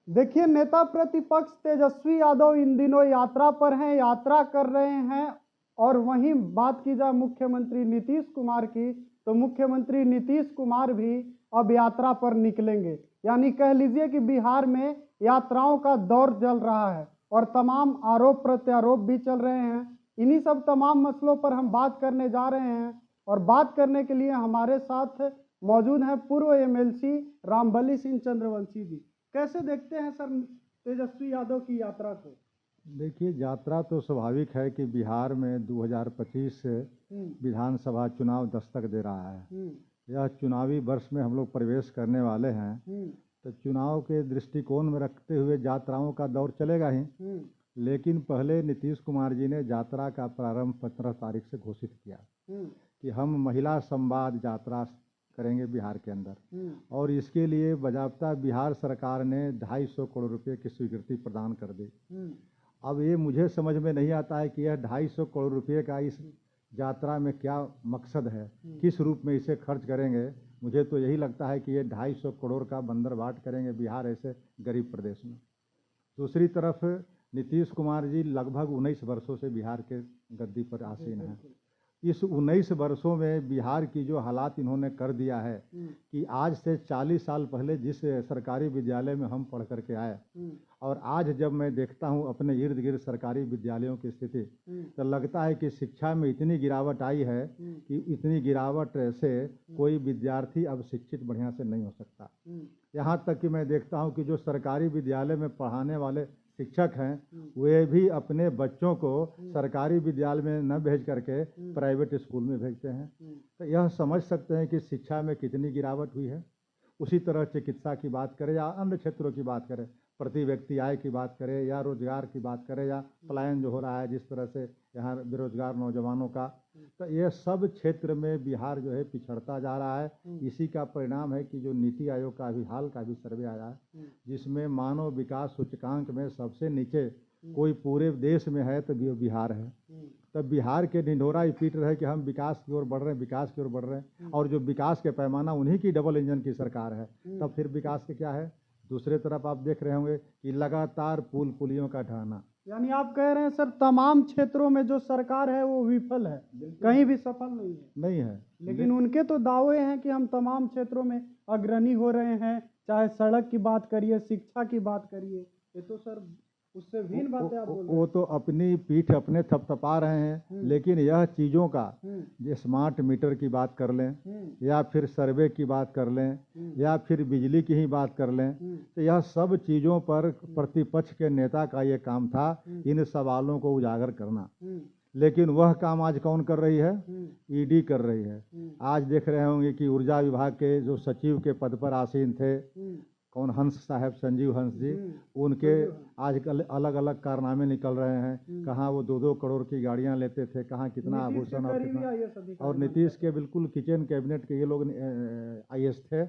देखिए, नेता प्रतिपक्ष तेजस्वी यादव इन दिनों यात्रा पर हैं, यात्रा कर रहे हैं। और वहीं बात की जाए मुख्यमंत्री नीतीश कुमार की, तो मुख्यमंत्री नीतीश कुमार भी अब यात्रा पर निकलेंगे। यानी कह लीजिए कि बिहार में यात्राओं का दौर चल रहा है और तमाम आरोप प्रत्यारोप भी चल रहे हैं। इन्हीं सब तमाम मसलों पर हम बात करने जा रहे हैं। और बात करने के लिए हमारे साथ मौजूद हैं पूर्व एमएलसी रामबली सिंह चंद्रवंशी जी। कैसे देखते हैं सर तेजस्वी यादव की यात्रा को? देखिए, यात्रा तो स्वाभाविक है कि बिहार में 2025 से विधानसभा चुनाव दस्तक दे रहा है। यह चुनावी वर्ष में हम लोग प्रवेश करने वाले हैं, तो चुनाव के दृष्टिकोण में रखते हुए यात्राओं का दौर चलेगा ही। लेकिन पहले नीतीश कुमार जी ने यात्रा का प्रारंभ 15 तारीख से घोषित किया कि हम महिला संवाद यात्रा करेंगे बिहार के अंदर, और इसके लिए बाज़ाब्ता बिहार सरकार ने 250 करोड़ रुपए की स्वीकृति प्रदान कर दी। अब ये मुझे समझ में नहीं आता है कि यह 250 करोड़ रुपए का इस यात्रा में क्या मकसद है, किस रूप में इसे खर्च करेंगे। मुझे तो यही लगता है कि ये 250 करोड़ का बंदरबाट करेंगे बिहार ऐसे गरीब प्रदेश में। दूसरी तरफ नीतीश कुमार जी लगभग 19 वर्षों से बिहार के गद्दी पर आसीन हैं। इस 19 वर्षों में बिहार की जो हालात इन्होंने कर दिया है कि आज से 40 साल पहले जिस सरकारी विद्यालय में हम पढ़ करके आए, और आज जब मैं देखता हूँ अपने इर्द गिर्द सरकारी विद्यालयों की स्थिति, तो लगता है कि शिक्षा में इतनी गिरावट आई है कि इतनी गिरावट से कोई विद्यार्थी अब शिक्षित बढ़िया से नहीं हो सकता। यहाँ तक कि मैं देखता हूँ कि जो सरकारी विद्यालय में पढ़ाने वाले शिक्षक हैं, वे भी अपने बच्चों को सरकारी विद्यालय में न भेज करके प्राइवेट स्कूल में भेजते हैं। तो यह समझ सकते हैं कि शिक्षा में कितनी गिरावट हुई है। उसी तरह चिकित्सा की बात करें या अन्य क्षेत्रों की बात करें, प्रति व्यक्ति आय की बात करें या रोजगार की बात करें, या पलायन जो हो रहा है जिस तरह से यहाँ बेरोजगार नौजवानों का, तो ये सब क्षेत्र में बिहार जो है पिछड़ता जा रहा है। इसी का परिणाम है कि जो नीति आयोग का अभी हाल का भी सर्वे आया है, जिसमें मानव विकास सूचकांक में सबसे नीचे कोई पूरे देश में है तो बिहार है। तब बिहार के ढिंढोरा ही पीट रहे कि हम विकास की ओर बढ़ रहे हैं, विकास की ओर बढ़ रहे हैं, और जो विकास के पैमाना उन्हीं की डबल इंजन की सरकार है, तब फिर विकास के क्या है। दूसरे तरफ आप देख रहे होंगे कि लगातार पुल पुलियों का ढहना। यानी आप कह रहे हैं सर तमाम क्षेत्रों में जो सरकार है वो विफल है, कहीं भी सफल नहीं है। लेकिन उनके तो दावे हैं कि हम तमाम क्षेत्रों में अग्रणी हो रहे हैं, चाहे सड़क की बात करिए, शिक्षा की बात करिए। ये तो सर उससे भिन्न बातें आप बोल रहे हैं। वो तो अपनी पीठ अपने थपथपा रहे हैं, लेकिन यह चीज़ों का जो स्मार्ट मीटर की बात कर लें, या फिर सर्वे की बात कर लें, या फिर बिजली की ही बात कर लें, तो यह सब चीज़ों पर प्रतिपक्ष के नेता का ये काम था इन सवालों को उजागर करना। लेकिन वह काम आज कौन कर रही है? ईडी कर रही है। आज देख रहे होंगे कि ऊर्जा विभाग के जो सचिव के पद पर आसीन थे, कौन, हंस साहब, संजीव हंस जी, उनके आजकल अलग अलग कारनामे निकल रहे हैं। कहाँ वो 2-2 करोड़ की गाड़ियां लेते थे, कहाँ कितना आभूषण और कितना, और नीतीश के बिल्कुल किचन कैबिनेट के ये लोग आईएएस थे।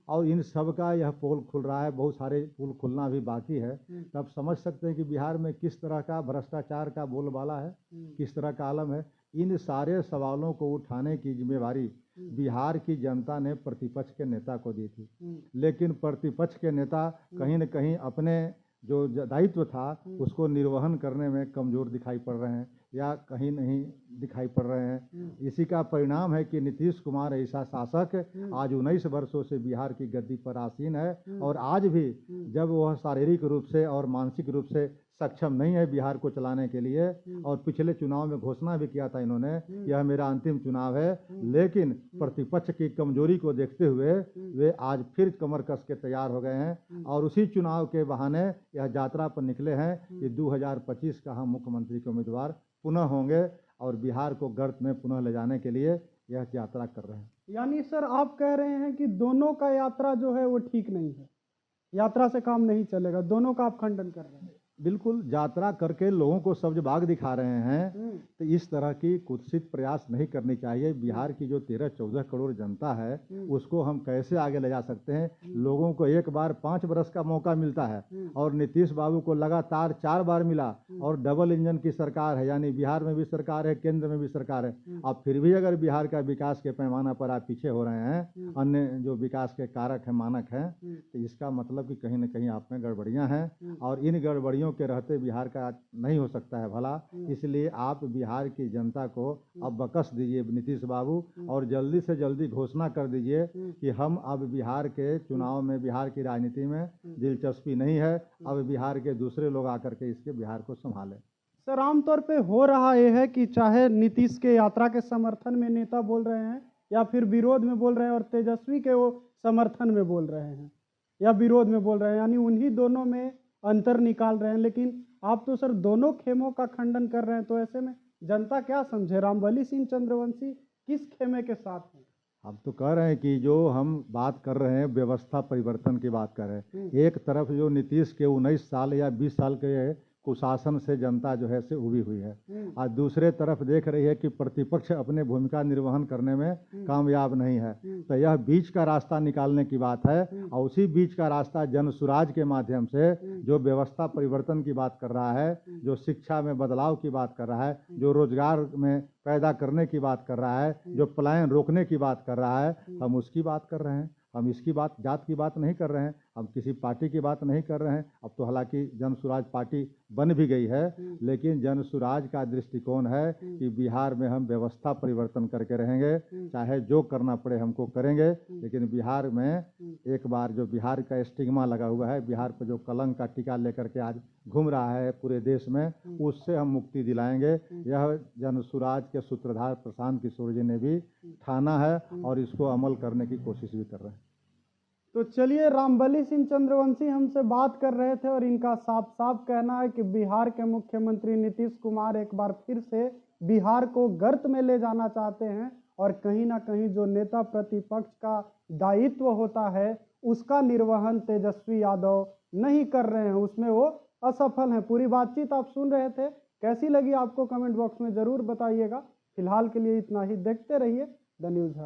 और इन सब का यह पोल खुल रहा है, बहुत सारे पोल खुलना भी बाकी है। तब समझ सकते हैं कि बिहार में किस तरह का भ्रष्टाचार का बोलबाला है, किस तरह का आलम है। इन सारे सवालों को उठाने की जिम्मेवारी बिहार की जनता ने प्रतिपक्ष के नेता को दी थी। लेकिन प्रतिपक्ष के नेता कहीं न कहीं अपने जो दायित्व था उसको निर्वहन करने में कमज़ोर दिखाई पड़ रहे हैं, या कहीं नहीं दिखाई पड़ रहे हैं। इसी का परिणाम है कि नीतीश कुमार ऐसा शासक आज 19 वर्षों से बिहार की गद्दी पर आसीन है, और आज भी जब वह शारीरिक रूप से और मानसिक रूप से सक्षम नहीं है बिहार को चलाने के लिए, और पिछले चुनाव में घोषणा भी किया था इन्होंने, यह मेरा अंतिम चुनाव है, लेकिन प्रतिपक्ष की कमजोरी को देखते हुए वे आज फिर कमर कस के तैयार हो गए हैं, और उसी चुनाव के बहाने यह यात्रा पर निकले हैं कि 2025 का हम मुख्यमंत्री के उम्मीदवार पुनः होंगे, और बिहार को गर्त में पुनः ले जाने के लिए यह यात्रा कर रहे हैं। यानी सर आप कह रहे हैं कि दोनों का यात्रा जो है वो ठीक नहीं है, यात्रा से काम नहीं चलेगा, दोनों का आप खंडन कर रहे हैं? बिल्कुल यात्रा करके लोगों को सब्ज बाग दिखा रहे हैं, तो इस तरह की कुत्सित प्रयास नहीं करनी चाहिए। बिहार की जो 13-14 करोड़ जनता है उसको हम कैसे आगे ले जा सकते हैं। लोगों को एक बार 5 बरस का मौका मिलता है और नीतीश बाबू को लगातार 4 बार मिला और डबल इंजन की सरकार है, यानी बिहार में भी सरकार है, केंद्र में भी सरकार है। अब फिर भी अगर बिहार का विकास के पैमाना पर आप पीछे हो रहे हैं, अन्य जो विकास के कारक हैं, मानक हैं, तो इसका मतलब कि कहीं न कहीं आप में गड़बड़ियां हैं और इन गड़बड़ियों के रहते बिहार का नहीं हो सकता है भला। इसलिए आप बिहार की जनता को अब बकस दीजिए नीतीश बाबू और जल्दी से जल्दी घोषणा कर दीजिए कि हम अब बिहार के चुनाव में, बिहार की राजनीति में दिलचस्पी नहीं है। अब बिहार के दूसरे लोग आकर के इसके बिहार को संभालें। सर, आमतौर पे हो रहा यह है कि चाहे नीतीश के यात्रा के समर्थन में नेता बोल रहे हैं या फिर विरोध में बोल रहे हैं और तेजस्वी के वो समर्थन में बोल रहे हैं या विरोध में बोल रहे हैं, यानी उन्हीं दोनों में अंतर निकाल रहे हैं। लेकिन आप तो सर दोनों खेमों का खंडन कर रहे हैं, तो ऐसे में जनता क्या समझे? रामबली सिंह चंद्रवंशी किस खेमे के साथ हैं? हम तो कह रहे हैं कि जो हम बात कर रहे हैं व्यवस्था परिवर्तन की बात कर रहे हैं। एक तरफ जो नीतीश के 19 साल या 20 साल के कुशासन से जनता जो है से उबी हुई है और दूसरे तरफ देख रही है कि प्रतिपक्ष अपने भूमिका निर्वहन करने में कामयाब नहीं है। तो यह बीच का रास्ता निकालने की बात है और उसी बीच का रास्ता जन सुराज के माध्यम से जो व्यवस्था परिवर्तन की बात कर रहा है, जो शिक्षा में बदलाव की बात कर रहा है, जो रोजगार में पैदा करने की बात कर रहा है, जो पलायन रोकने की बात कर रहा है, हम उसकी बात कर रहे हैं। हम इसकी बात, जात की बात नहीं कर रहे हैं, हम किसी पार्टी की बात नहीं कर रहे हैं। अब तो हालांकि जन सुराज पार्टी बन भी गई है, लेकिन जन सुराज का दृष्टिकोण है कि बिहार में हम व्यवस्था परिवर्तन करके रहेंगे, चाहे जो करना पड़े हमको करेंगे। लेकिन बिहार में एक बार जो बिहार का स्टिग्मा लगा हुआ है, बिहार पर जो कलंक का टीका लेकर के आज घूम रहा है पूरे देश में, उससे हम मुक्ति दिलाएंगे। यह जन सुराज के सूत्रधार प्रशांत किशोर जी ने भी ठाना है और इसको अमल करने की कोशिश भी कर रहे हैं। तो चलिए, रामबली सिंह चंद्रवंशी हमसे बात कर रहे थे और इनका साफ साफ कहना है कि बिहार के मुख्यमंत्री नीतीश कुमार एक बार फिर से बिहार को गर्त में ले जाना चाहते हैं और कहीं ना कहीं जो नेता प्रतिपक्ष का दायित्व होता है उसका निर्वहन तेजस्वी यादव नहीं कर रहे हैं, उसमें वो असफल हैं। पूरी बातचीत आप सुन रहे थे, कैसी लगी आपको कमेंट बॉक्स में ज़रूर बताइएगा। फिलहाल के लिए इतना ही, देखते रहिए द न्यूज़ हब।